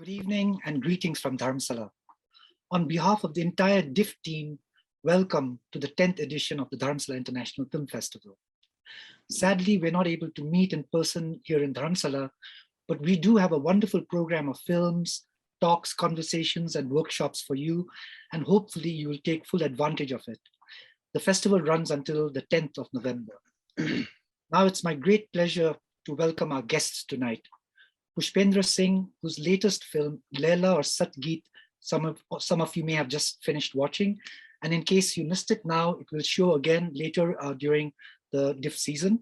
Good evening and greetings from Dharamsala. On behalf of the entire DIFF team, welcome to the 10th edition of the Dharamsala International Film Festival. Sadly, we're not able to meet in person here in Dharamsala, but we do have a wonderful program of films, talks, conversations, and workshops for you, and hopefully you will take full advantage of it. The festival runs until the 10th of November. Now it's my great pleasure to welcome our guests tonight. Pushpendra Singh, whose latest film, Laila Aur Satt Geet, some of you may have just finished watching. And in case you missed it now, it will show again later during the DIFF season.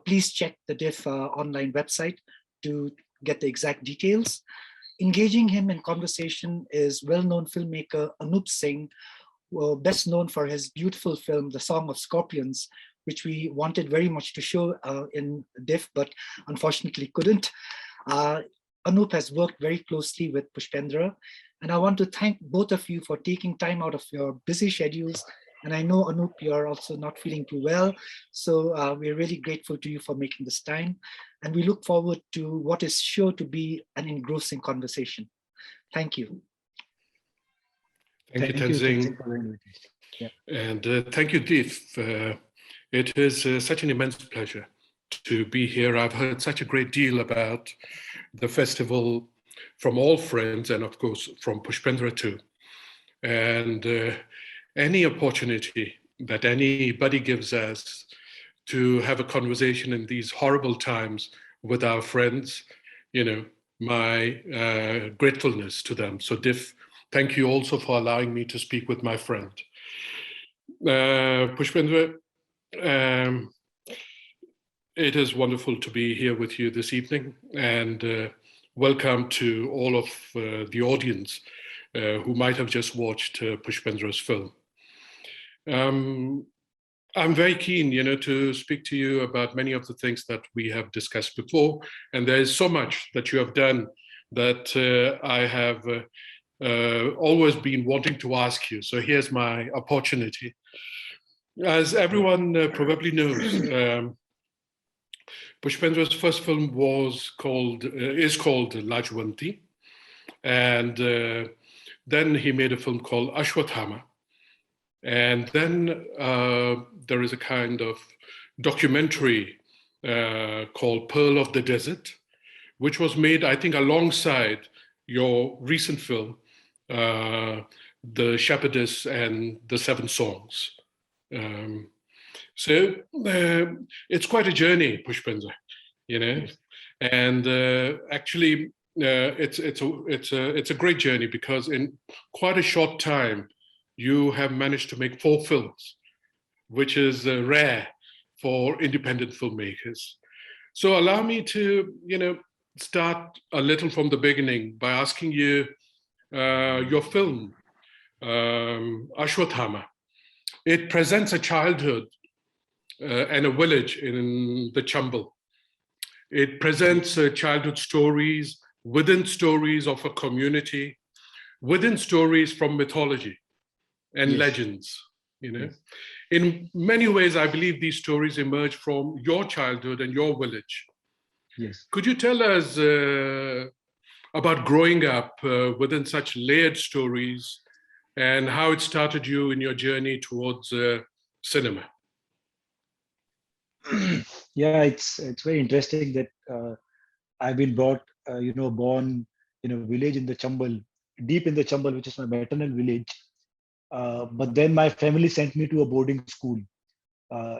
Please check the DIFF online website to get the exact details. Engaging him in conversation is well-known filmmaker Anup Singh, best known for his beautiful film, The Song of Scorpions, which we wanted very much to show in DIFF, but unfortunately couldn't. Anup has worked very closely with Pushpendra, and I want to thank both of you for taking time out of your busy schedules. And I know, Anup, you're also not feeling too well, so we're really grateful to you for making this time. And we look forward to what is sure to be an engrossing conversation. Thank you. Thank you, Tenzing. Yeah. And thank you, DIFF. It is such an immense pleasure to be here. I've heard such a great deal about the festival from all friends and of course from Pushpendra too. And any opportunity that anybody gives us to have a conversation in these horrible times with our friends, you know, my gratefulness to them. So DIFF, thank you also for allowing me to speak with my friend. Pushpendra, it is wonderful to be here with you this evening, and welcome to all of the audience who might have just watched Pushpendra's film. I'm very keen, you know, to speak to you about many of the things that we have discussed before, and there is so much that you have done that I have always been wanting to ask you. So here's my opportunity. As everyone probably knows, Pushpendra's first film is called Lajwanti, and then he made a film called Ashwathama, and then there is a kind of documentary called Pearl of the Desert, which was made, I think, alongside your recent film, The Shepherdess and the Seven Songs. So it's quite a journey, Pushpendra, you know, and actually it's a great journey because in quite a short time you have managed to make 4 films, which is rare for independent filmmakers. So allow me to, you know, start a little from the beginning by asking you your film, Ashwathama. It presents a childhood and a village in the Chambal. It presents childhood stories within stories of a community, within stories from mythology and legends, you know. In many ways, I believe these stories emerge from your childhood and your village. Yes. Could you tell us about growing up within such layered stories and how it started you in your journey towards cinema? Yeah, it's very interesting that I've been born in a village in the Chambal, deep in the Chambal, which is my maternal village. But then my family sent me to a boarding school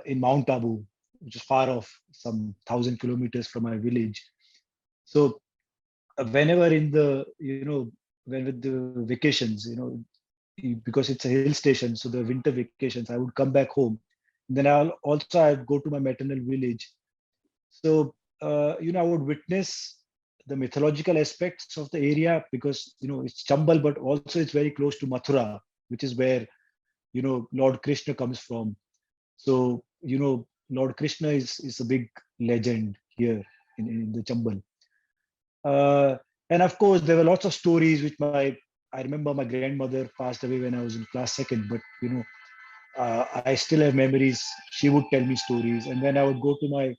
in Mount Abu, which is far off, some 1,000 kilometers from my village. So whenever in the, when with the vacations, because it's a hill station, so the winter vacations, I would come back home. Then I'd go to my maternal village. So, I would witness the mythological aspects of the area because, it's Chambal, but also it's very close to Mathura, which is where, Lord Krishna comes from. So, Lord Krishna is a big legend here in the Chambal. And of course, there were lots of stories which I remember my grandmother passed away when I was in class 2nd, but, I still have memories. She would tell me stories. And when I would go to my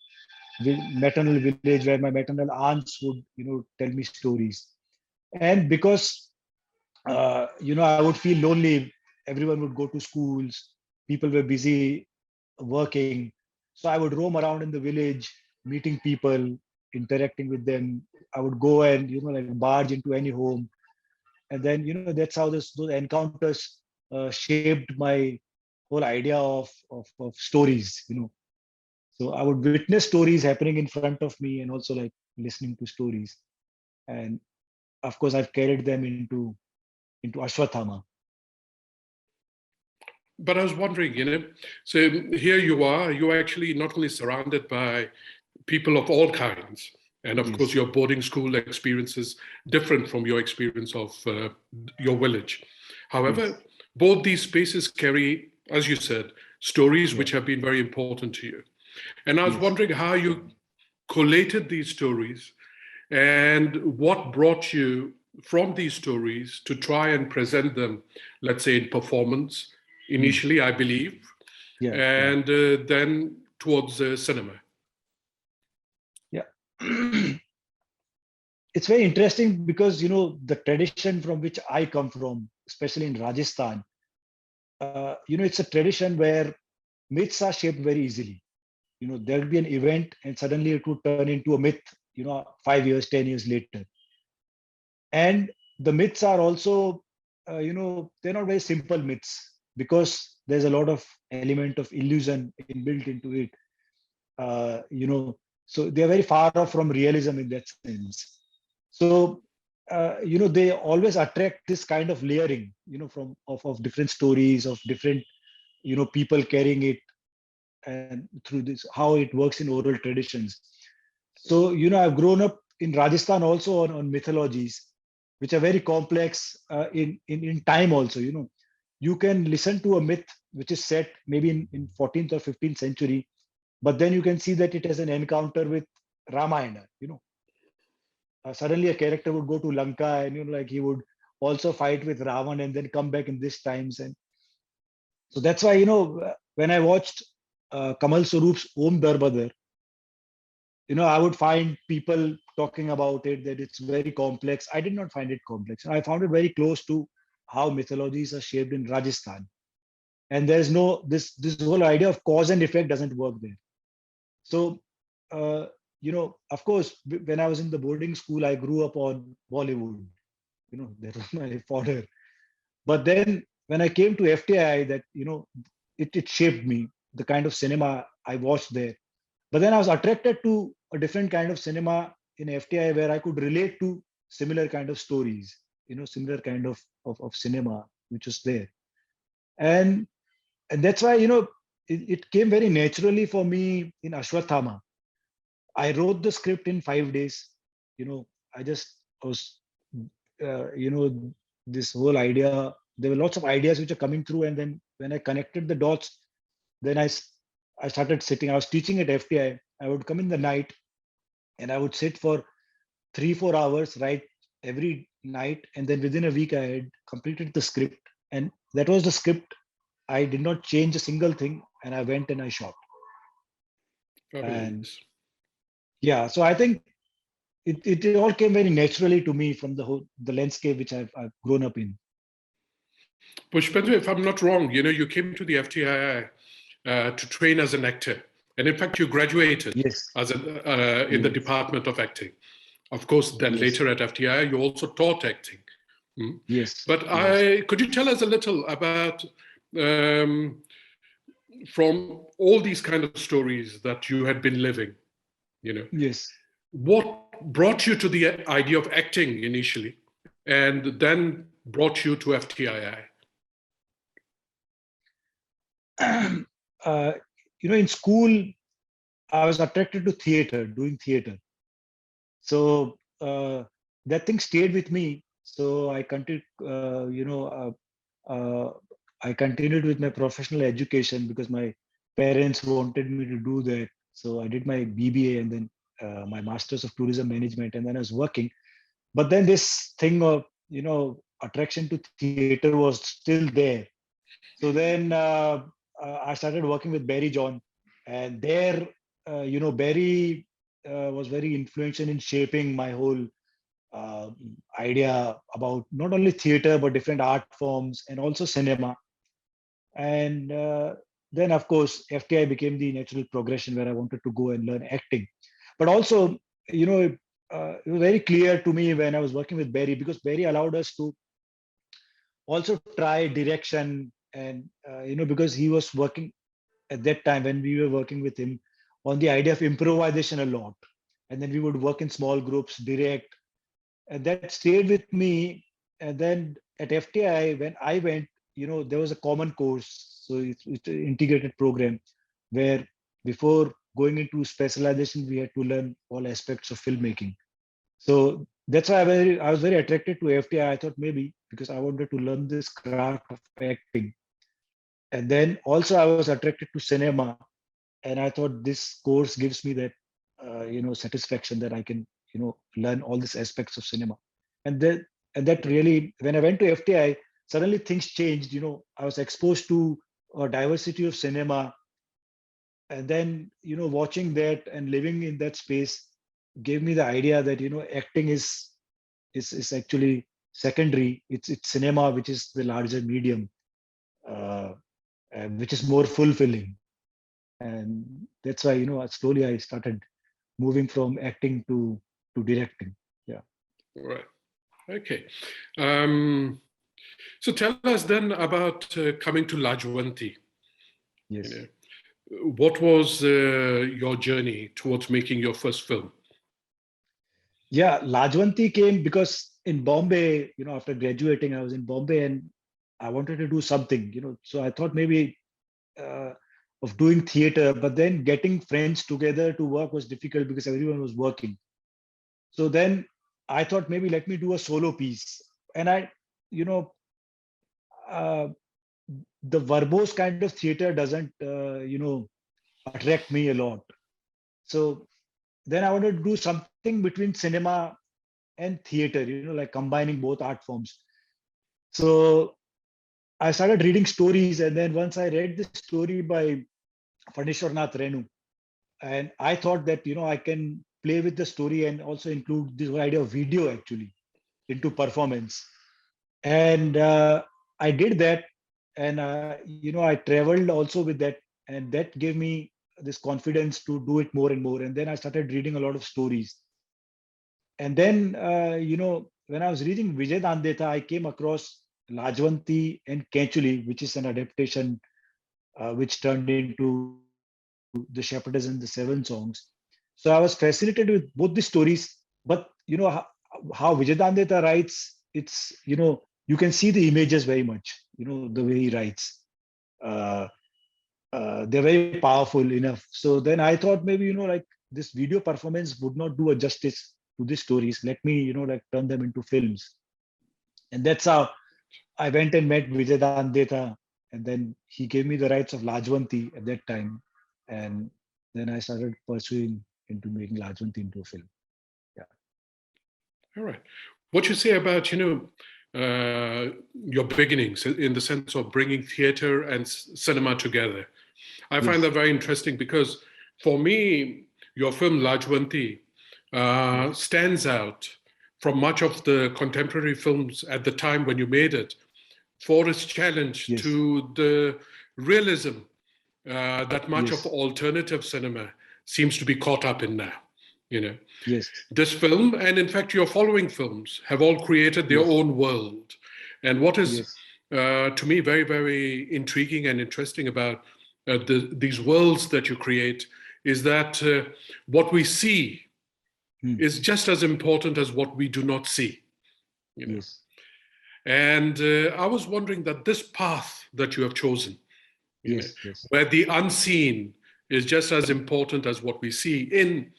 maternal village where my maternal aunts would, tell me stories. And because, I would feel lonely. Everyone would go to schools. People were busy working. So I would roam around in the village, meeting people, interacting with them. I would go and, like barge into any home. And then, that's how those encounters shaped my whole idea of stories, So I would witness stories happening in front of me and also like listening to stories. And of course, I've carried them into Ashwathama. But I was wondering, so here you are actually not only surrounded by people of all kinds, and of course your boarding school experience is different from your experience of your village. However, both these spaces carry, as you said, stories which have been very important to you. And I was wondering how you collated these stories and what brought you from these stories to try and present them, let's say, in performance, initially, I believe, and then towards cinema. Yeah. It's very interesting because, the tradition from which I come from, especially in Rajasthan, it's a tradition where myths are shaped very easily. There'll be an event and suddenly it would turn into a myth, 5 years, 10 years later. And the myths are also, they're not very simple myths because there's a lot of element of illusion inbuilt into it. So they're very far off from realism in that sense. So, they always attract this kind of layering, of different stories, of different, people carrying it, and through this, how it works in oral traditions. So, I've grown up in Rajasthan also on mythologies, which are very complex in time also. You can listen to a myth which is set maybe in 14th or 15th century, but then you can see that it has an encounter with Ramayana. Suddenly a character would go to Lanka and like he would also fight with Ravan and then come back in these times. And so that's why when I watched Kamal Swaroop's Om Darbadar, I would find people talking about it, that it's very complex. I did not find it complex. I found it very close to how mythologies are shaped in Rajasthan. And there's no, this whole idea of cause and effect doesn't work there. So, of course, when I was in the boarding school, I grew up on Bollywood. That was my fodder. But then when I came to FTI, that, it shaped me, the kind of cinema I watched there. But then I was attracted to a different kind of cinema in FTI where I could relate to similar kind of stories, similar kind of cinema, which was there. And that's why, it came very naturally for me in Ashwathama. I wrote the script in 5 days. I just was, this whole idea, there were lots of ideas which are coming through. And then when I connected the dots, then I started sitting. I was teaching at FTI. I would come in the night and I would sit for 3-4 hours, write every night. And then within a week, I had completed the script. And that was the script. I did not change a single thing. And I went and I shot. And yeah, so I think it all came very naturally to me from the landscape which I've grown up in. Pushpendra, if I'm not wrong, you came to the FTI to train as an actor. And in fact, you graduated as in the Department of Acting. Of course, then later at FTI, you also taught acting. Yes. But could you tell us a little about, from all these kind of stories that you had been living, Yes. What brought you to the idea of acting initially and then brought you to FTII? In school, I was attracted to theater, doing theater. So that thing stayed with me. So I continued, I continued with my professional education because my parents wanted me to do that. So I did my BBA and then my Masters of Tourism Management, and then I was working. But then this thing of, attraction to theater was still there. So then I started working with Barry John, and there, Barry was very influential in shaping my whole idea about not only theater, but different art forms and also cinema. And then, of course, FTI became the natural progression where I wanted to go and learn acting. But also, it was very clear to me when I was working with Barry, because Barry allowed us to also try direction. And, because he was working at that time when we were working with him on the idea of improvisation a lot. And then we would work in small groups, direct. And that stayed with me. And then at FTI, when I went, there was a common course. So it's an integrated program where before going into specialization, we had to learn all aspects of filmmaking. So that's why I was very attracted to FTI. I thought maybe because I wanted to learn this craft of acting. And then also I was attracted to cinema. And I thought this course gives me that, satisfaction that I can, learn all these aspects of cinema. And that really, when I went to FTI, suddenly things changed. I was exposed to a diversity of cinema. And then, watching that and living in that space gave me the idea that, acting is actually secondary. It's cinema, which is the larger medium, which is more fulfilling. And that's why, slowly I started moving from acting to directing. Yeah. Right. Okay. So tell us then about coming to Lajwanti. Yes. What was your journey towards making your first film? Yeah, Lajwanti came because in Bombay, after graduating, I was in Bombay and I wanted to do something, so I thought maybe of doing theater, but then getting friends together to work was difficult because everyone was working. So then I thought maybe let me do a solo piece. And the verbose kind of theater doesn't, attract me a lot. So then I wanted to do something between cinema and theater, like combining both art forms. So I started reading stories. And then once I read the story by Phanishwarnath Renu, and I thought that, I can play with the story and also include this idea of video actually into performance. And I did that. And, I traveled also with that. And that gave me this confidence to do it more and more. And then I started reading a lot of stories. And then, when I was reading Vijay Dandeta, I came across Lajwanti and Kenchuli, which is an adaptation which turned into The Shepherdess and the Seven Songs. So I was fascinated with both the stories. But, how Vijay Dandeta writes, it's, you can see the images very much, the way he writes. They're very powerful enough. So then I thought maybe, like this video performance would not do a justice to these stories. Let me, like turn them into films. And that's how I went and met Vijay Dandeta. And then he gave me the rights of Lajwanti at that time. And then I started pursuing into making Lajwanti into a film. Yeah. All right. What you say about, your beginnings in the sense of bringing theater and cinema together. I find that very interesting because for me, your film Lajwanti stands out from much of the contemporary films at the time when you made it for its challenge to the realism that much of alternative cinema seems to be caught up in now. This film, and in fact your following films, have all created their own world. And what is to me very, very intriguing and interesting about these worlds that you create is that what we see is just as important as what we do not see. And I was wondering that this path that you have chosen, where the unseen is just as important as what we see in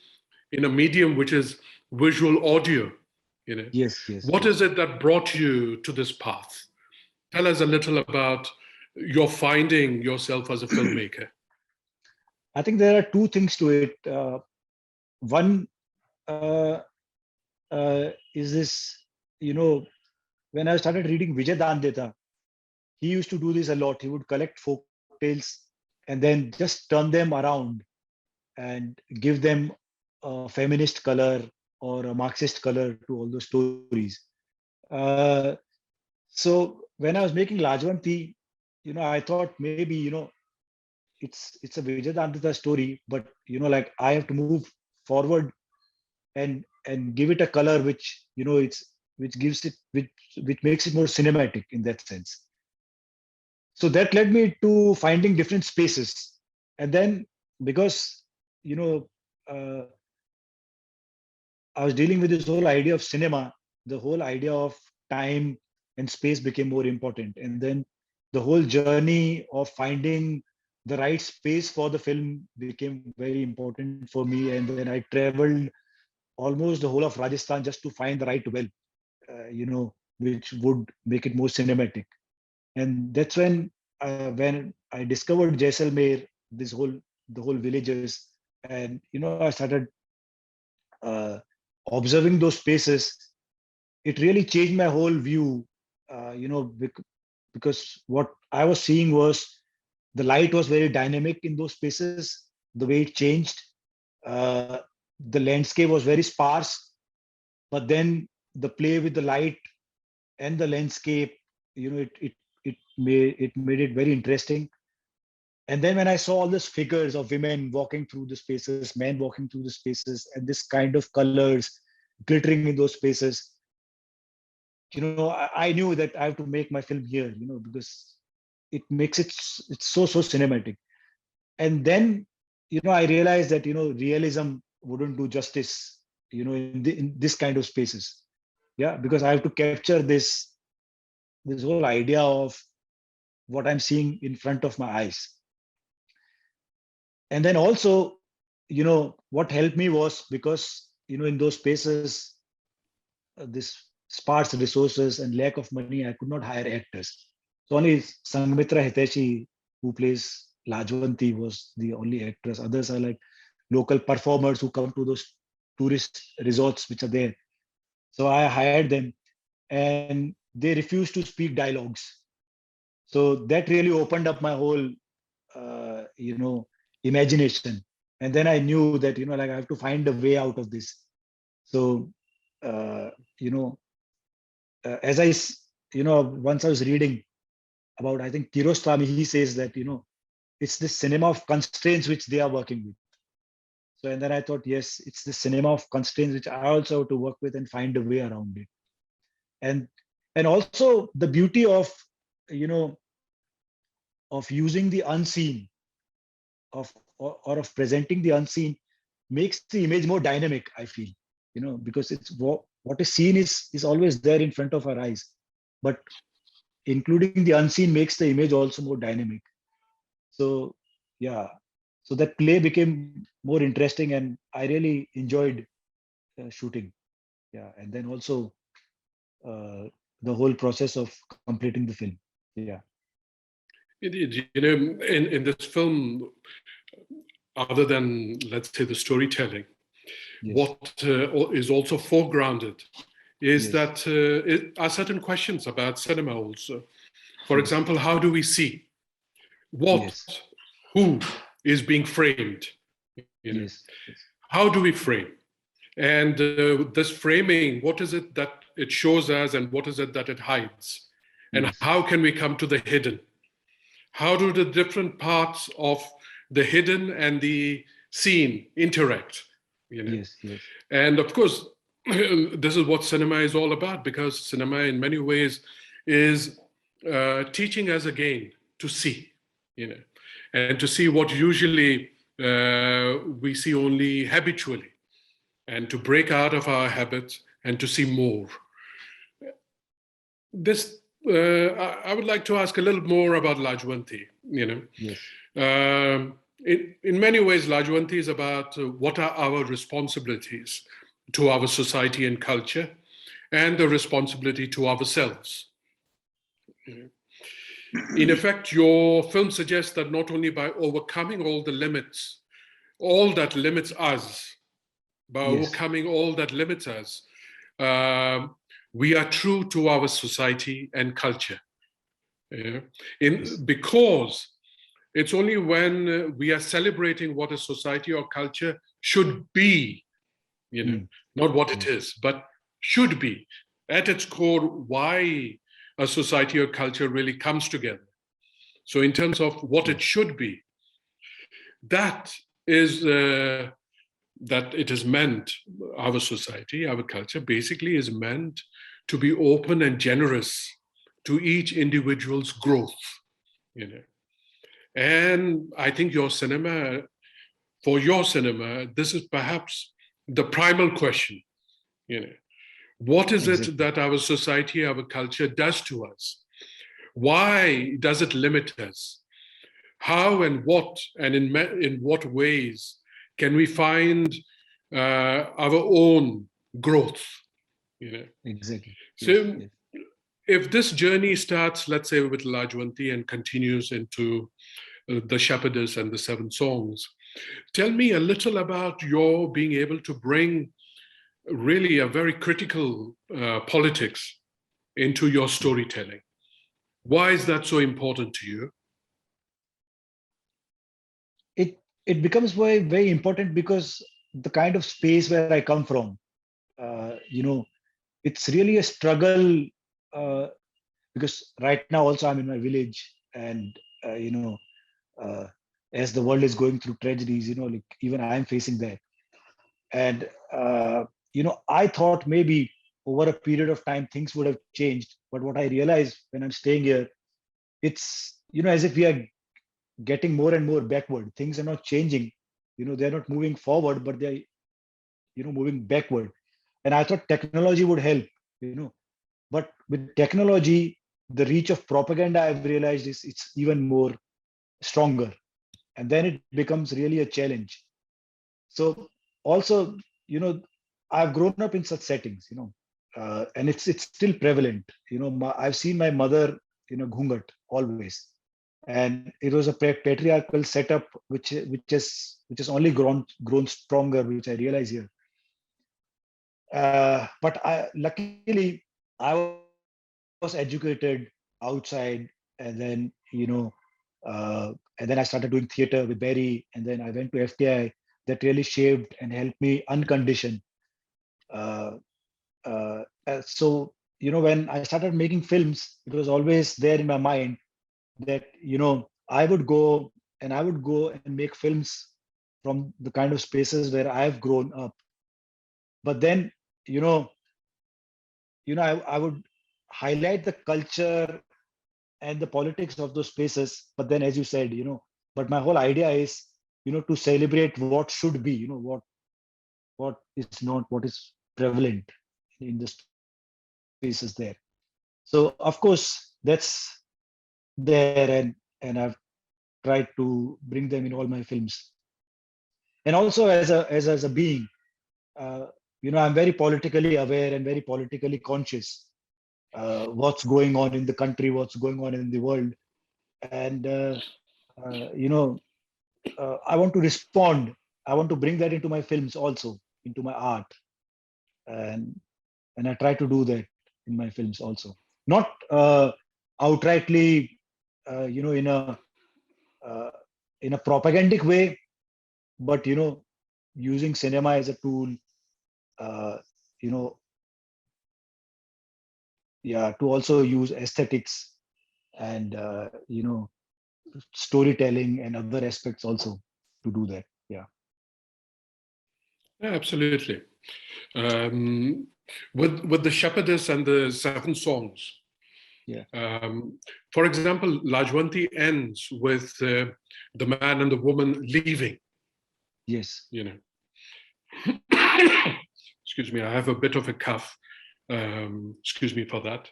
a medium which is visual audio, what is it that brought you to this path? Tell us a little about your finding yourself as a filmmaker. I think there are two things to it. One is this, when I started reading Vijay Dandeta, he used to do this a lot. He would collect folk tales and then just turn them around and give them a feminist color or a Marxist color to all those stories. Uh, so when I was making Lajwanti, I thought maybe, it's a Vijayadantita story, but like I have to move forward and give it a color which which gives it which makes it more cinematic in that sense. So that led me to finding different spaces, and then because you know uh, I was dealing with this whole idea of cinema, the whole idea of time and space became more important, and then the whole journey of finding the right space for the film became very important for me. And then I traveled almost the whole of Rajasthan just to find the right well, which would make it more cinematic. And that's when I discovered Jaisalmer, the whole villages, and I started uh, observing those spaces. It really changed my whole view, because what I was seeing was the light was very dynamic in those spaces, the way it changed. Uh, the landscape was very sparse, but then the play with the light and the landscape, it made it very interesting. And then when I saw all these figures of women walking through the spaces, men walking through the spaces, and this kind of colors glittering in those spaces, I knew that I have to make my film here, because it makes it's so cinematic. And then I realized that realism wouldn't do justice, in this kind of spaces. Yeah, because I have to capture this whole idea of what I'm seeing in front of my eyes. And then also, what helped me was because in those spaces, this sparse resources and lack of money, I could not hire actors. So only Sangamitra Hiteshi, who plays Lajwanti, was the only actress. Others are like local performers who come to those tourist resorts which are there. So I hired them, and they refused to speak dialogues. So that really opened up my whole, imagination. And then I knew that like I have to find a way out of this. So uh, you know as once I was reading about, I think Kiarostami, he says that it's this cinema of constraints which they are working with. So and then I thought, yes, it's the cinema of constraints which I also have to work with and find a way around it. And also the beauty of you know of using the unseen, or of presenting the unseen, makes the image more dynamic, I feel. Because it's what is seen is always there in front of our eyes, but including the unseen makes the image also more dynamic. So yeah, so that play became more interesting, and I really enjoyed shooting. Yeah, and then also uh, the whole process of completing the film. Yeah. Indeed, in this film, other than, let's say, the storytelling, Yes. what is also foregrounded is Yes. that are certain questions about cinema also. For Yes. example, how do we see? What, Yes. who is being framed? Yes. How do we frame? And this framing, what is it that it shows us, and what is it that it hides? And Yes. how can we come to the hidden? How do the different parts of the hidden and the seen interact? Yes. Yes. And of course, this is what cinema is all about, because cinema in many ways is teaching us again to see, and to see what usually we see only habitually, and to break out of our habits and to see more. This, I would like to ask a little more about Lajwanti. Yes. In many ways, Lajwanti is about what are our responsibilities to our society and culture, and the responsibility to ourselves. In effect, your film suggests that not only by overcoming all the limits, all that limits us, by overcoming all that limits us, we are true to our society and culture. Because it's only when we are celebrating what a society or culture should be not what it is, but should be. At its core, why a society or culture really comes together. So in terms of what it should be, that is that it is meant, our society, our culture basically is meant to be open and generous to each individual's growth, And I think for your cinema, this is perhaps the primal question, What is it that our society, our culture does to us? Why does it limit us? How and what, and in what ways can we find our own growth? Exactly. So if this journey starts, let's say, with Lajwanti and continues into the Shepherdess and the Seven Songs, tell me a little about your being able to bring really a very critical politics into your storytelling. Why is that so important to you? It becomes very, very important because the kind of space where I come from, it's really a struggle, because right now also I'm in my village, and as the world is going through tragedies, like even I'm facing that. And I thought maybe over a period of time things would have changed, but what I realized when I'm staying here, it's as if we are getting more and more backward. Things are not changing, they're not moving forward, but they're moving backward. And I thought technology would help, but with technology, the reach of propaganda, I've realized, is it's even more stronger, and then it becomes really a challenge. So also, I've grown up in such settings, and it's still prevalent. I've seen my mother, ghungat always, and it was a patriarchal setup which has only grown stronger, which I realize here. But luckily I was educated outside, and then and then I started doing theater with Barry, and then I went to FTI. That really shaped and helped me uncondition. So when I started making films, it was always there in my mind that I would go and make films from the kind of spaces where I've grown up. But then I would highlight the culture and the politics of those spaces. But then, as you said, but my whole idea is to celebrate what should be, what is not, what is prevalent in the spaces there. So of course that's there, and I've tried to bring them in all my films. And also as a being, I'm very politically aware and very politically conscious. What's going on in the country, what's going on in the world, and I want to respond. I want to bring that into my films also, into my art, and I try to do that in my films also. Not outrightly, in a propagandic way, but using cinema as a tool, to also use aesthetics and storytelling and other aspects also to do that. Yeah, absolutely. With the Shepherdess and the Seven Songs, for example, Lajwanti ends with the man and the woman leaving. Yes. Excuse me, I have a bit of a cough. Excuse me for that.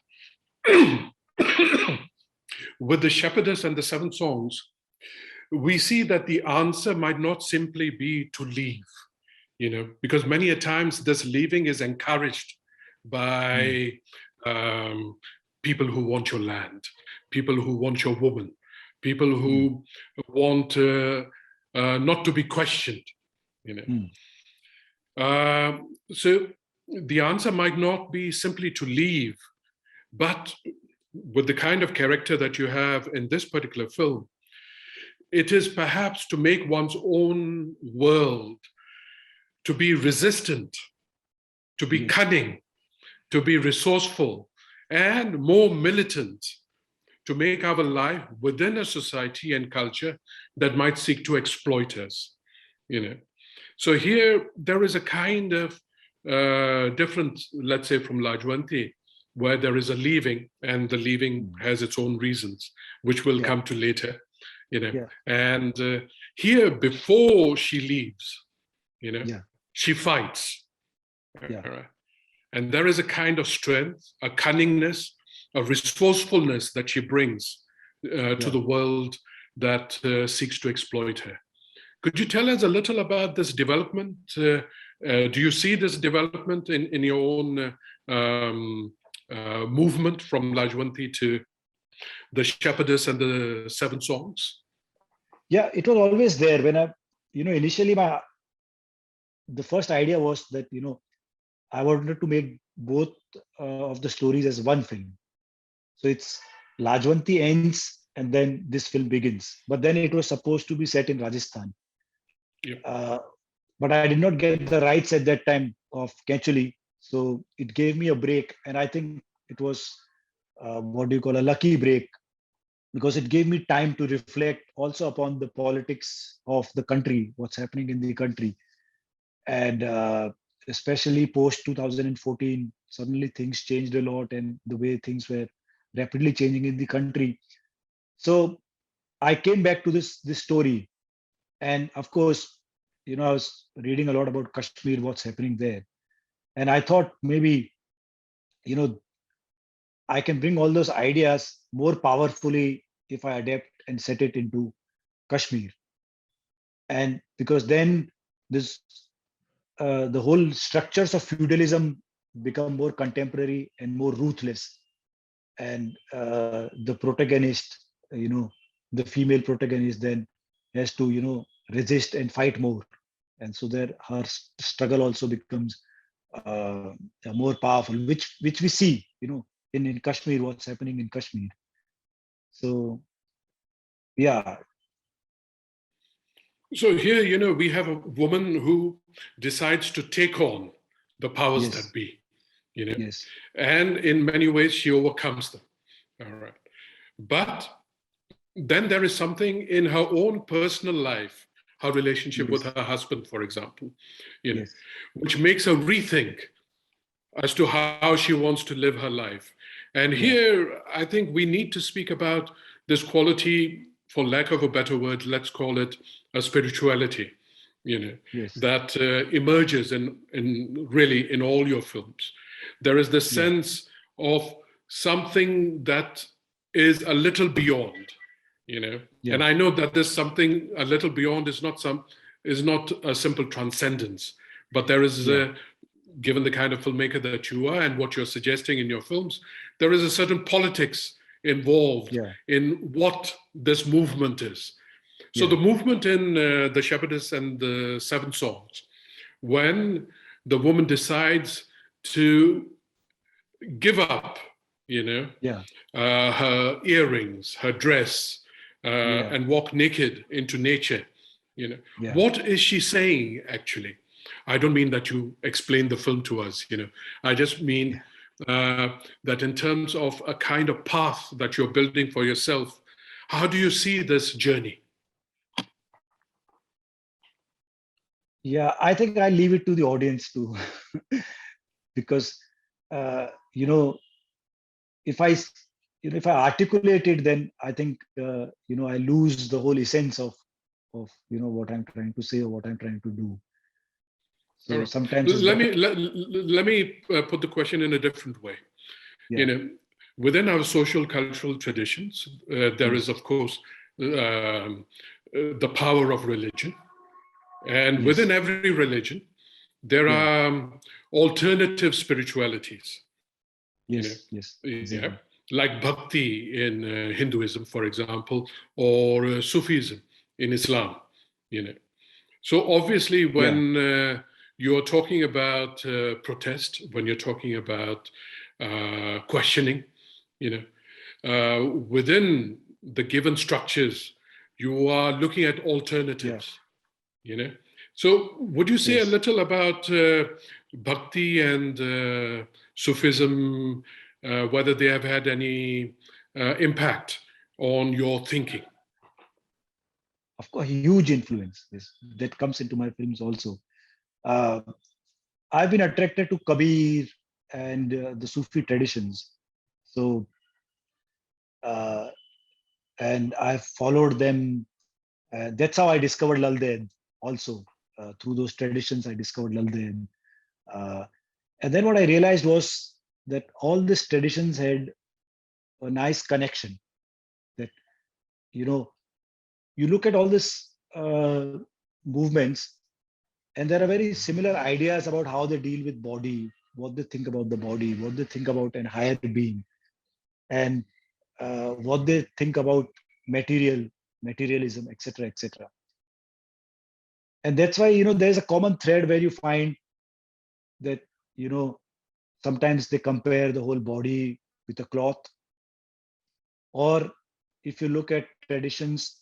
With the Shepherdess and the Seven Songs, we see that the answer might not simply be to leave, because many a times this leaving is encouraged by people who want your land, people who want your woman, people who want not to be questioned, So the answer might not be simply to leave, but with the kind of character that you have in this particular film, it is perhaps to make one's own world, to be resistant, to be cunning, to be resourceful, and more militant, to make our life within a society and culture that might seek to exploit us. So here there is a kind of difference, let's say, from Lajwanti, where there is a leaving, and the leaving has its own reasons, which we'll come to later. And here, before she leaves, she fights. And there is a kind of strength, a cunningness, a resourcefulness that she brings to the world that seeks to exploit her. Could you tell us a little about this development? Do you see this development in your own movement from Lajwanti to the Shepherdess and the Seven Songs? Yeah, it was always there. When I, initially the first idea was that, I wanted to make both of the stories as one film. So it's Lajwanti ends and then this film begins. But then it was supposed to be set in Rajasthan. But I did not get the rights at that time of Kenchuli. So it gave me a break. And I think it was, a lucky break, because it gave me time to reflect also upon the politics of the country, what's happening in the country. And especially post 2014, suddenly things changed a lot, and the way things were rapidly changing in the country. So I came back to this story. And of course, I was reading a lot about Kashmir, what's happening there. And I thought maybe, I can bring all those ideas more powerfully if I adapt and set it into Kashmir. And because then this, the whole structures of feudalism become more contemporary and more ruthless. And the protagonist, the female protagonist then has to, resist and fight more. And so her struggle also becomes more powerful, which we see, in Kashmir, what's happening in Kashmir. So, yeah. So here, we have a woman who decides to take on the powers that be, and in many ways she overcomes them. All right. But then there is something in her own personal life, her relationship with her husband, for example, which makes her rethink as to how she wants to live her life. And here, I think we need to speak about this quality, for lack of a better word, let's call it a spirituality, that emerges in all your films. There is this sense of something that is a little beyond, and I know that this something a little beyond is not a simple transcendence, but there is given the kind of filmmaker that you are and what you're suggesting in your films, there is a certain politics involved in what this movement is. So the movement in The Shepherdess and the Seven Songs, when the woman decides to give up, her earrings, her dress, and walk naked into nature, what is she saying actually? I don't mean that you explain the film to us, I just mean that in terms of a kind of path that you're building for yourself, how do you see this journey? Yeah, I think I leave it to the audience too, because if I articulate it, then I think I lose the whole essence of what I'm trying to say or what I'm trying to do. So sometimes let me put the question in a different way. Within our social cultural traditions, there is of course the power of religion, and within every religion there are alternative spiritualities. Like Bhakti in Hinduism, for example, or Sufism in Islam. So obviously when you're talking about protest, when you're talking about questioning, within the given structures, you are looking at alternatives, So would you say a Yes. little about Bhakti and Sufism, whether they have had any impact on your thinking? Of course, huge influence that comes into my films also. Uh, I've been attracted to Kabir and the Sufi traditions. So, uh, and I followed them. That's how I discovered Lal Ded also. Through those traditions, I discovered Lal Ded. Uh, and then what I realized was that all these traditions had a nice connection. That, you know, you look at all these movements, and there are very similar ideas about how they deal with body, what they think about the body, what they think about an higher being, and what they think about materialism, etc., etc. And that's why, there's a common thread where you find that, you know sometimes they compare the whole body with a cloth. Or if you look at traditions,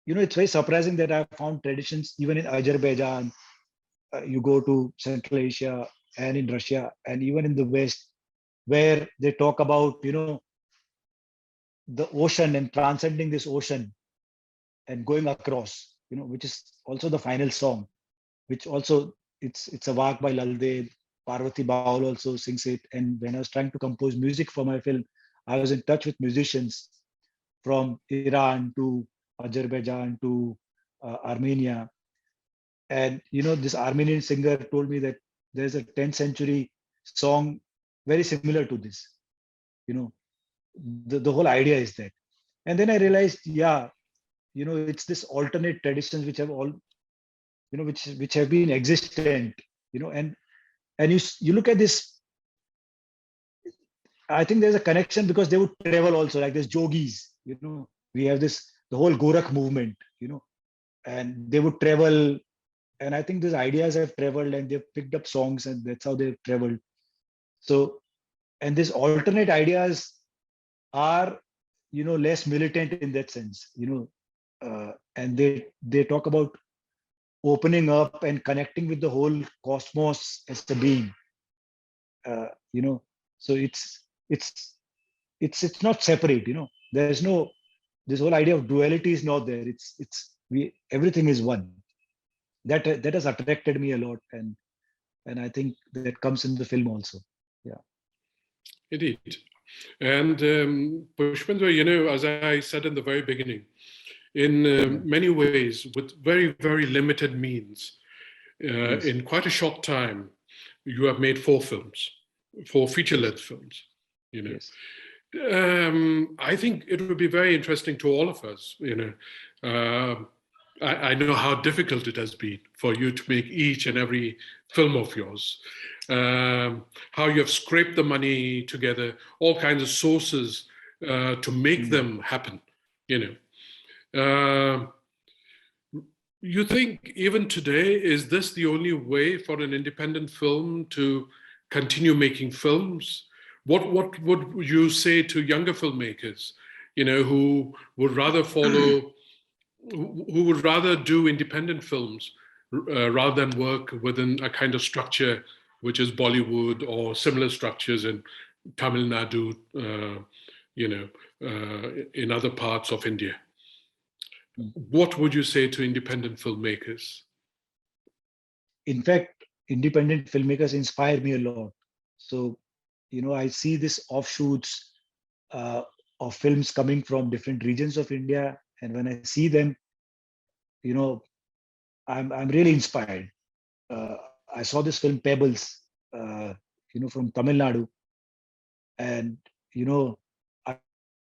it's very surprising that I found traditions even in Azerbaijan. You go to Central Asia and in Russia and even in the West, where they talk about, the ocean and transcending this ocean and going across, which is also the final song, which also it's a work by Laldev. Parvati Baul also sings it. And when I was trying to compose music for my film, I was in touch with musicians from Iran to Azerbaijan to Armenia. And this Armenian singer told me that there's a 10th century song very similar to this. You know, the whole idea is that. And then I realized, yeah, it's this alternate traditions which have all, which have been existent, and you look at this. I think there's a connection because they would travel also, like there's yogis. We have this the whole Gorakh movement, and they would travel. And I think these ideas have traveled and they've picked up songs, and that's how they've traveled. So, and these alternate ideas are, less militant in that sense, and they talk about opening up and connecting with the whole cosmos as a being. uh, you know so it's it's not separate. There's no, this whole idea of duality is not there. It's we everything is one. That has attracted me a lot, and I think that comes in the film also. Yeah. Indeed. And Pushpendra, as I said in the very beginning, in many ways, with very, very limited means, Yes. in quite a short time, you have made 4 films, 4 feature-length films. Yes. I think it would be very interesting to all of us. I know how difficult it has been for you to make each and every film of yours. How you have scraped the money together, all kinds of sources to make them happen. You think even today, is this the only way for an independent film to continue making films? What would you say to younger filmmakers, who would rather follow, who would rather do independent films rather than work within a kind of structure which is Bollywood or similar structures in Tamil Nadu, in other parts of India? What would you say to independent filmmakers? In fact, independent filmmakers inspire me a lot. So, I see this offshoots of films coming from different regions of India, and when I see them, I'm really inspired. I saw this film Pebbles, from Tamil Nadu, and I,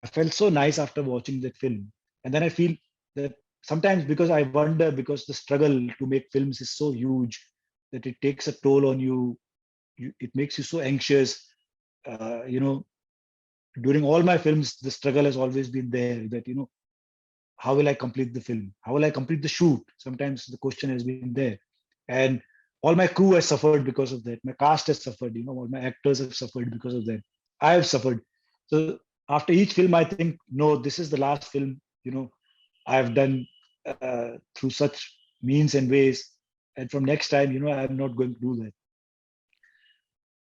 I felt so nice after watching that film. And then I feel that sometimes, because I wonder, because the struggle to make films is so huge that it takes a toll on you. It makes you so anxious. During all my films, the struggle has always been there. That how will I complete the film? How will I complete the shoot? Sometimes the question has been there, and all my crew has suffered because of that. My cast has suffered. All my actors have suffered because of that. I have suffered. So after each film, I think, no, this is the last film. I have done through such means and ways. And from next time, I'm not going to do that.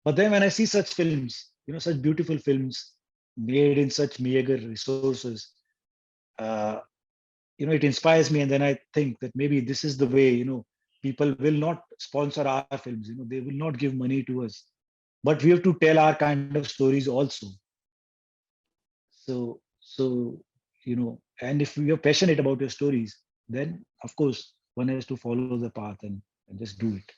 But then when I see such films, such beautiful films made in such meager resources, it inspires me. And then I think that maybe this is the way, people will not sponsor our films, they will not give money to us, but we have to tell our kind of stories also. So, and if you're passionate about your stories, then of course one has to follow the path and just do it.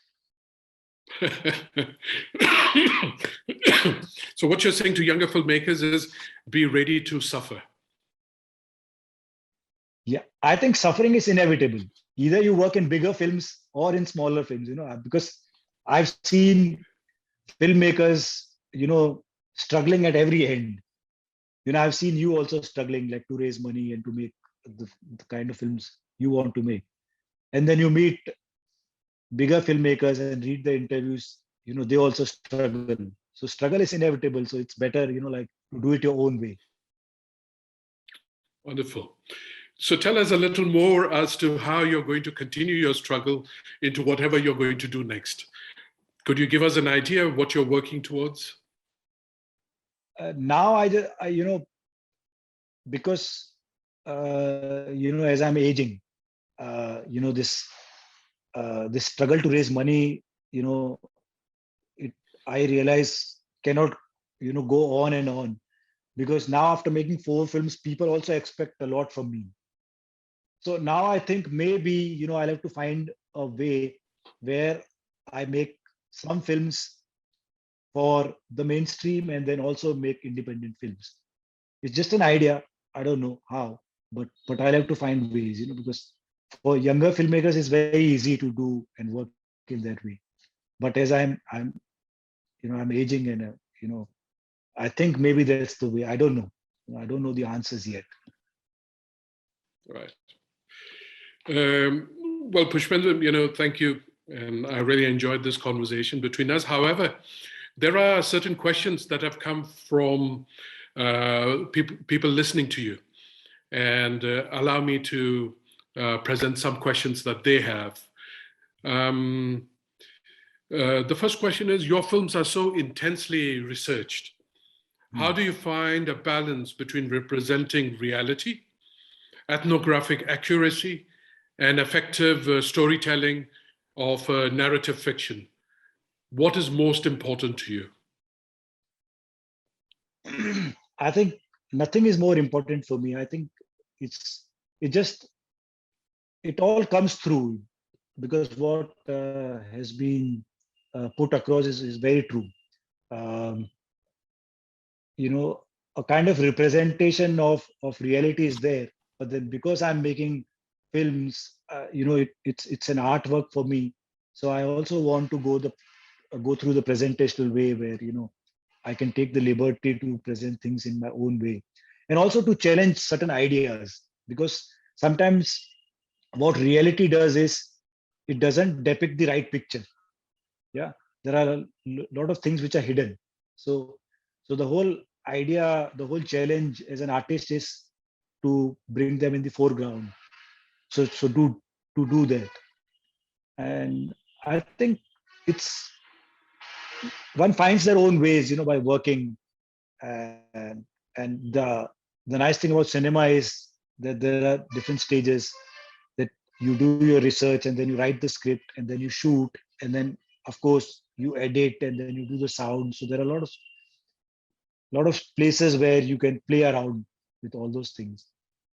So what you're saying to younger filmmakers is be ready to suffer. Yeah, I think suffering is inevitable. Either you work in bigger films or in smaller films, because I've seen filmmakers, struggling at every end. I've seen you also struggling, like to raise money and to make the kind of films you want to make. And then you meet bigger filmmakers and read the interviews, they also struggle. So struggle is inevitable. So it's better, like to do it your own way. Wonderful. So tell us a little more as to how you're going to continue your struggle into whatever you're going to do next. Could you give us an idea of what you're working towards? Now because, as I'm aging, this struggle to raise money, I realize cannot, go on and on, because now after making 4 films, people also expect a lot from me. So now I think maybe, I'll have to find a way where I make some films for the mainstream and then also make independent films. It's just an idea. I don't know how, but I'll have to find ways, because for younger filmmakers, it's very easy to do and work in that way. But as I'm aging and, I think maybe that's the way. I don't know. I don't know the answers yet. Right. Well, Pushpendra, thank you. And I really enjoyed this conversation between us. However, there are certain questions that have come from people listening to you. And allow me to present some questions that they have. The first question is, your films are so intensely researched. How do you find a balance between representing reality, ethnographic accuracy, and effective storytelling of narrative fiction? What is most important to you? I think nothing is more important for me. I think it all comes through, because what has been put across is very true. A kind of representation of reality is there, but then because I'm making films, it's an artwork for me. So I also want to go through the presentational way where, I can take the liberty to present things in my own way, and also to challenge certain ideas, because sometimes what reality does is it doesn't depict the right picture. Yeah, there are a lot of things which are hidden. So the whole idea, the whole challenge as an artist is to bring them in the foreground. So to do that, and I think one finds their own ways, by working, and the nice thing about cinema is that there are different stages, that you do your research and then you write the script and then you shoot, and then of course you edit and then you do the sound. So there are a lot of places where you can play around with all those things.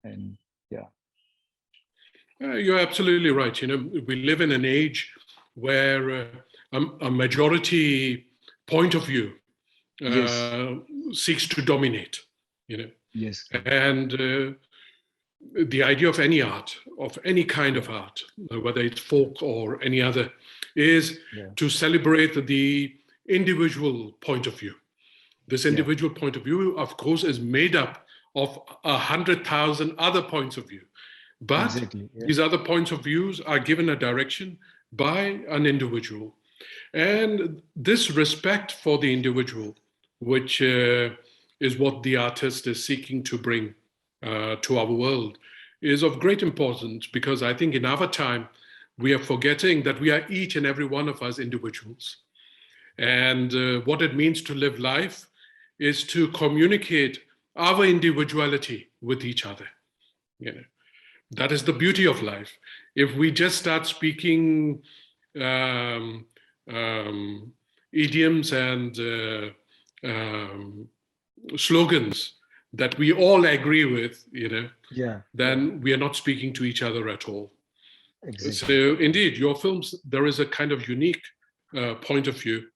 And yeah. You're absolutely right. We live in an age where a majority point of view seeks to dominate, Yes. And the idea of any art, of any kind of art, whether it's folk or any other, is to celebrate the individual point of view. This individual point of view, of course, is made up of 100,000 other points of view. But these other points of views are given a direction by an individual. And this respect for the individual, which is what the artist is seeking to bring to our world, is of great importance, because I think in our time, we are forgetting that we are each and every one of us individuals. And what it means to live life is to communicate our individuality with each other. You know, that is the beauty of life. If we just start speaking idioms and slogans that we all agree with, then we are not speaking to each other at all. Exactly. So indeed, your films, there is a kind of unique point of view,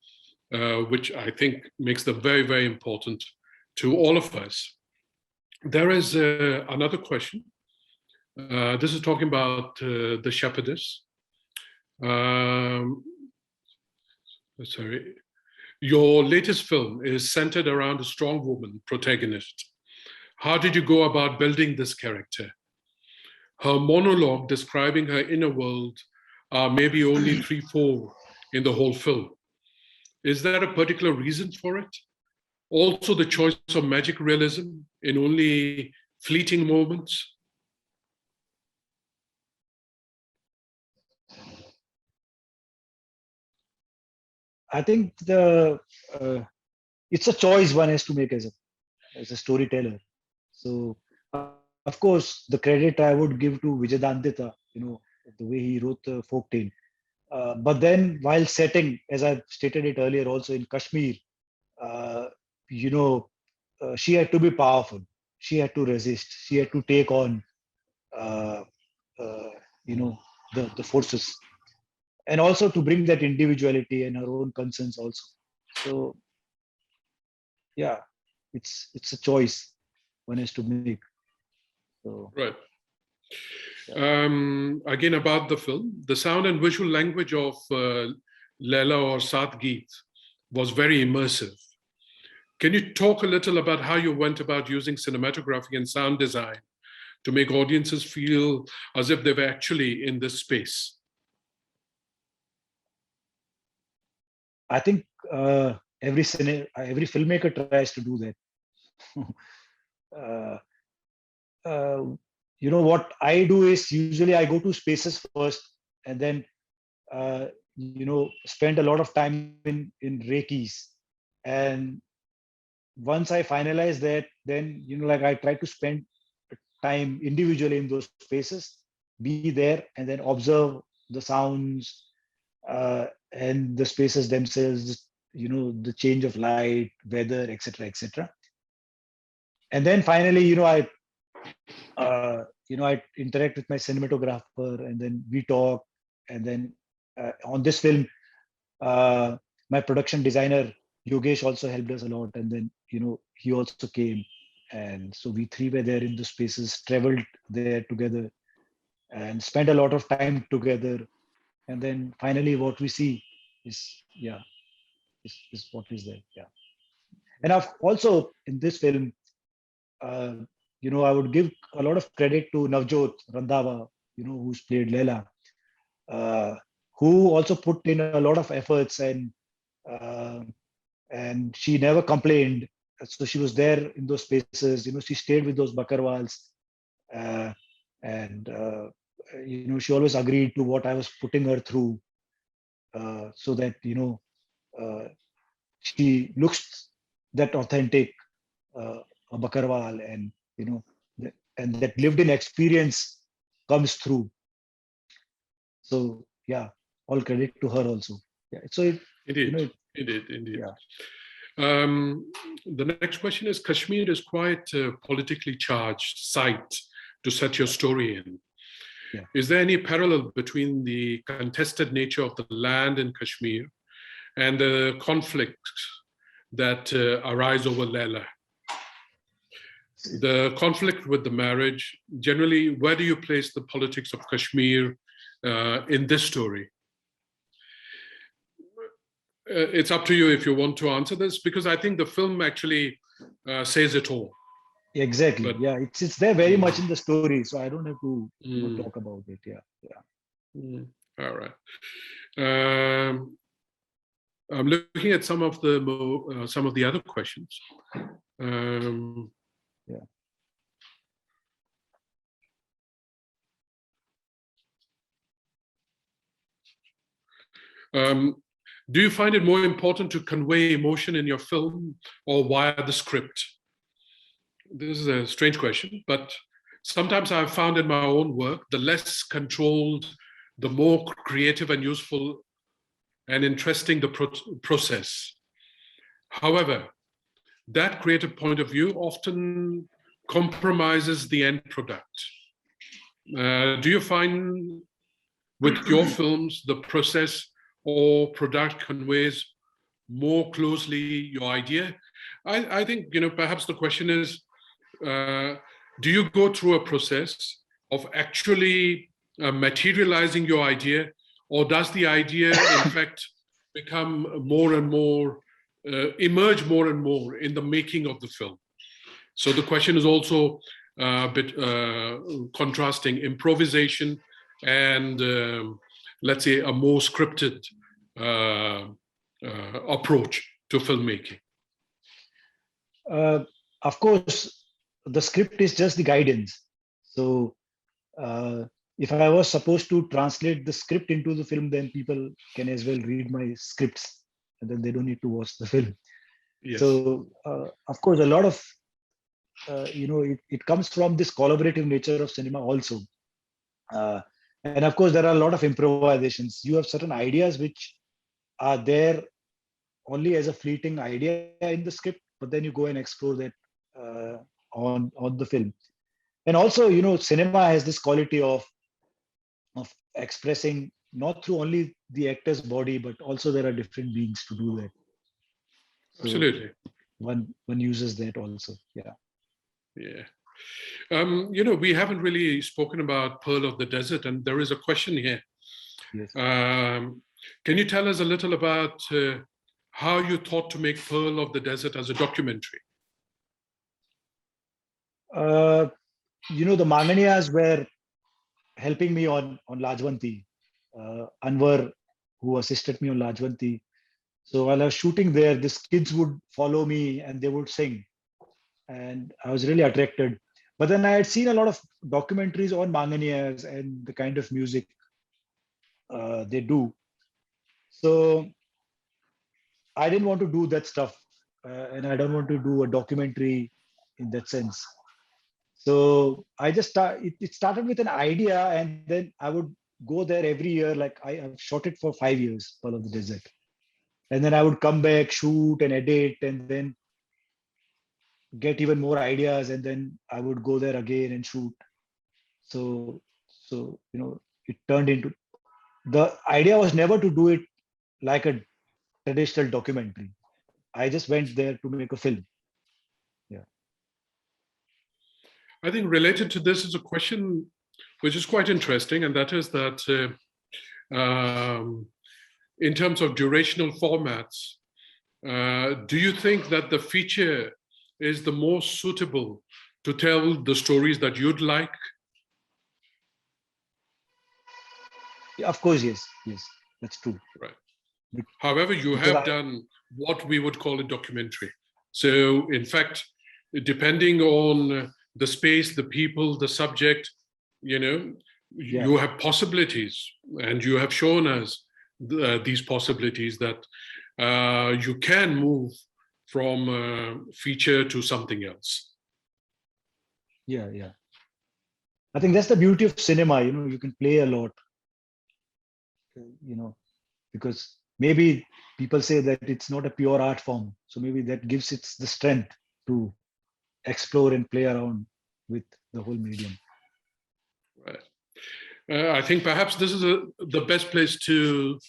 which I think makes them very, very important to all of us. There is another question. This is talking about the shepherdess. Sorry. Your latest film is centered around a strong woman protagonist. How did you go about building this character? Her monologue describing her inner world are maybe only 3-4 in the whole film. Is there a particular reason for it? Also, the choice of magic realism in only fleeting moments? I think it's a choice one has to make as a storyteller. So, of course, the credit I would give to Vijayadandita, the way he wrote the folktale. But then, while setting, as I stated it earlier, also in Kashmir, she had to be powerful. She had to resist. She had to take on, the forces, and also to bring that individuality and her own concerns also. So, yeah, it's a choice one has to make. So, right. Again, about the film, the sound and visual language of Laila Aur Satt Geet was very immersive. Can you talk a little about how you went about using cinematography and sound design to make audiences feel as if they were actually in this space? I think every filmmaker tries to do that. What I do is usually I go to spaces first, and then spend a lot of time in Reikis. And once I finalize that, then I try to spend time individually in those spaces, be there, and then observe the sounds and the spaces themselves, the change of light, weather, etc., etc. And then finally, I interact with my cinematographer, and then we talk. And then on this film, my production designer Yogesh also helped us a lot. And then he also came, and so we three were there in the spaces, traveled there together, and spent a lot of time together. And then finally, what we see is what is there. Yeah. And I've also in this film, I would give a lot of credit to Navjot Randhawa, who's played Leila, who also put in a lot of efforts, and she never complained. So she was there in those spaces. She stayed with those bakarwals, and she always agreed to what I was putting her through, so that she looks that authentic, a bakarwal, and and that lived in experience comes through. So yeah, all credit to her also. Yeah. So indeed. Yeah. The next question is, Kashmir is quite a politically charged site to set your story in. Yeah. Is there any parallel between the contested nature of the land in Kashmir and the conflicts that arise over Laila? The conflict with the marriage, generally, where do you place the politics of Kashmir in this story? It's up to you if you want to answer this, because I think the film actually says it all. Exactly. But, yeah, it's there very much in the story, so I don't have to talk about it. Yeah. All right. I'm looking at some of the other questions. Yeah. Do you find it more important to convey emotion in your film or via the script? This is a strange question, but sometimes I've found in my own work, the less controlled, the more creative and useful and interesting the process. However, that creative point of view often compromises the end product. Do you find with your films, the process or product conveys more closely your idea? I think, perhaps the question is, do you go through a process of actually materializing your idea, or does the idea in fact become more and more, emerge more and more in the making of the film? So the question is also a bit contrasting improvisation and let's say a more scripted approach to filmmaking. Of course, the script is just the guidance. So if I was supposed to translate the script into the film, then people can as well read my scripts and then they don't need to watch the film. Yes. So of course, a lot of, it comes from this collaborative nature of cinema also. And of course, there are a lot of improvisations. You have certain ideas which are there only as a fleeting idea in the script, but then you go and explore that on the film. And also, cinema has this quality of expressing not through only the actor's body, but also there are different beings to do that. So absolutely. One uses that also. Yeah. Yeah. We haven't really spoken about Pearl of the Desert, and there is a question here. Yes. Can you tell us a little about how you thought to make Pearl of the Desert as a documentary? The Manganiyas were helping me on Lajwanti. Anwar, who assisted me on Lajwanti. So while I was shooting there, these kids would follow me and they would sing. And I was really attracted. But then I had seen a lot of documentaries on Manganiyas and the kind of music they do. So I didn't want to do that stuff. And I don't want to do a documentary in that sense. So I just it started with an idea, and then I would go there every year. Like I've shot it for 5 years, Pearl of the Desert. And then I would come back, shoot and edit, and then get even more ideas, and then I would go there again and shoot. So it turned into, the idea was never to do it like a traditional documentary. I just went there to make a film. Yeah. I think related to this is a question which is quite interesting, and that is that in terms of durational formats, do you think that the feature is the most suitable to tell the stories that you'd like? Yeah, of course, yes, that's true. Right. However, you have done what we would call a documentary. So, in fact, depending on the space, the people, the subject, you have possibilities, and you have shown us these possibilities that you can move from feature to something else. Yeah. I think that's the beauty of cinema. You can play a lot. Because maybe people say that it's not a pure art form, so maybe that gives it the strength to explore and play around with the whole medium. Right. I think perhaps this is the best place to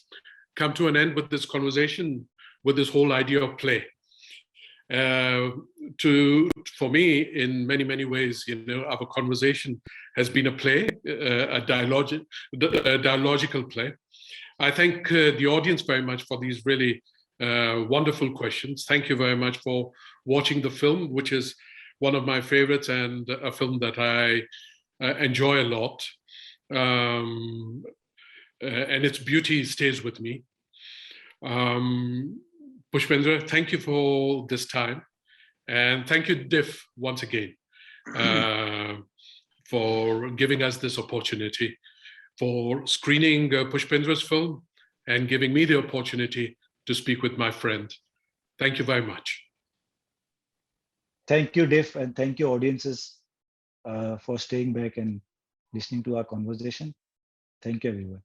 come to an end with this conversation, with this whole idea of play. For me, in many ways, our conversation has been a play, a dialogical play. I thank the audience very much for these really wonderful questions. Thank you very much for watching the film, which is one of my favorites and a film that I enjoy a lot. And its beauty stays with me. Pushpendra, thank you for this time. And thank you, DIFF, once again, for giving us this opportunity for screening Pushpendra's film and giving me the opportunity to speak with my friend. Thank you very much. Thank you, Diff, and thank you, audiences, for staying back and listening to our conversation. Thank you, everyone.